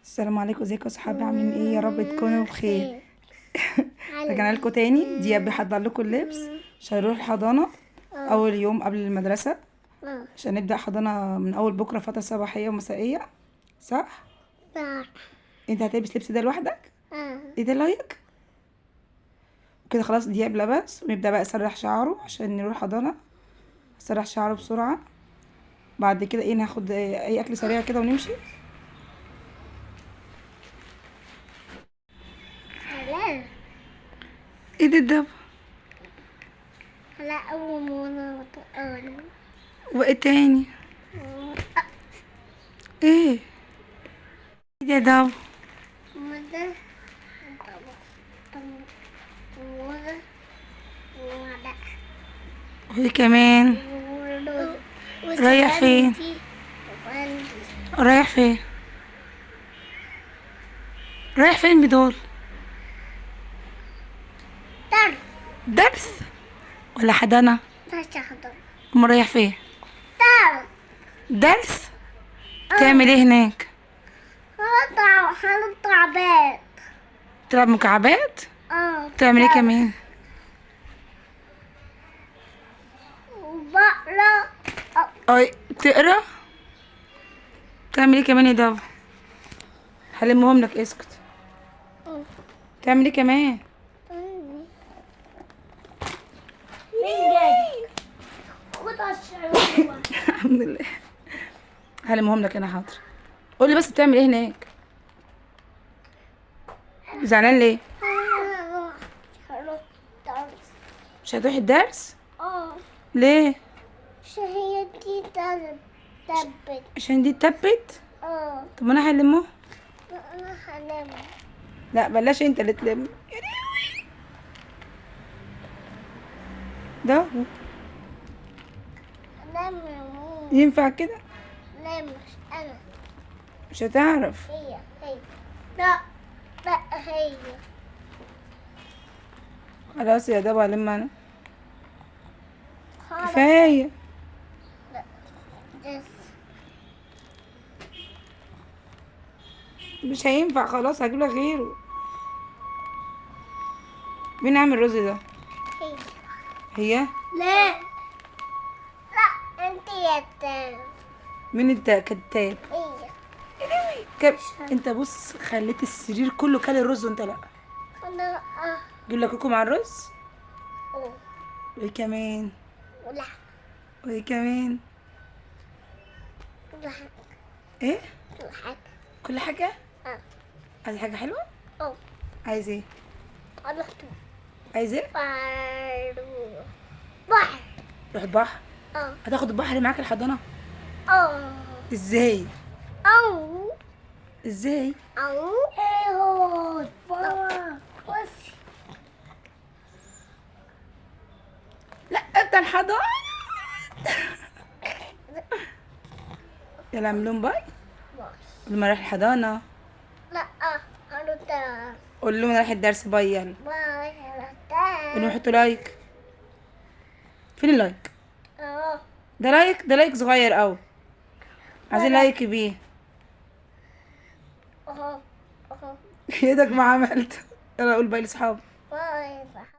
السلام عليكم، ازيكم يا صحابي؟ عاملين ايه؟ يا رب تكونوا بخير. رجعنا لكم تاني. دياب بيحضر لكم اللبس عشان نروح الحضانه اول يوم قبل المدرسه، عشان نبدا حضانه من اول بكره، فتره صباحيه ومسائيه. صح؟ انت هتلبس لبس ده لوحدك؟ ايه ده لايك كده. خلاص دياب لبس ونبدا بقى اسرح شعره عشان نروح حضانه. اسرح شعره بسرعه، بعد كده ايه، ناخد اي اكل سريع كده ونمشي. ايه ده؟ لا، أول مرة أقول. وايه تاني؟ ايه ده؟ مرة مرة مرة وايه كمان؟ رايح فين؟ رايح فين؟ رايح فين بدول؟ درس ولا حضانة؟ اما رايح فين؟ درس؟ تعمل ايه هناك؟ هنطلع بيت. تلعب مكعبات؟ تعمل ايه كمان؟ وبقرا. اي تقرا؟ تعمل ايه كمان يا دابا؟ هلمهم لك، اسكت. تعمل ايه كمان؟ مين جاي؟ خد الشعور. الحمد لله. هلمهم لك انا، حاضر. قولي بس بتعمل ايه هناك؟ زعلان ليه؟ مش هتروح الدرس؟ ليه؟ عشان هي دي تبت. عشان دي اتثبت؟ طب ما انا هلمه. انا هنام. لا بلاش انت اللي تلم. ده هنام يا ماما. ينفع كده؟ نام مش انا. مش هتعرف. هي. لا هي. خلاص يا دابا هلم انا. كفايه. لا مش هينفع، خلاص هجيب لك غيره. مين عامل الرز ده؟ هي. لا انت يا تام. مين انت كتاب؟ هي. انت بص، خليت السرير كله كل الرز وانت لا. انا اجيب لك كوكو مع الرز. اه وايه كمان؟ ولا وايه كمان؟ كل حاجة. ايه؟ كل حاجة. كل حاجه. اه عايز حاجه حلوه؟ اه عايز ايه؟ اروح عايز ايه؟ بحر. روح البحر. اه هتاخد البحر معاك الحضانه؟ اه ازاي؟ او ازاي؟ او ايه بابا بص. لا انت الحضانه. يلا اعمل لهم باي. قول ما رايح الحضانه. لا هنروح. قول لهم انا رايح الدرس، باي. يلا قول لهم حطوا لايك. فين اللايك؟ ده لايك، ده لايك صغير قوي. عايزين لايك كبير. اهو ايدك ما عملت. يلا قول باي لاصحابك.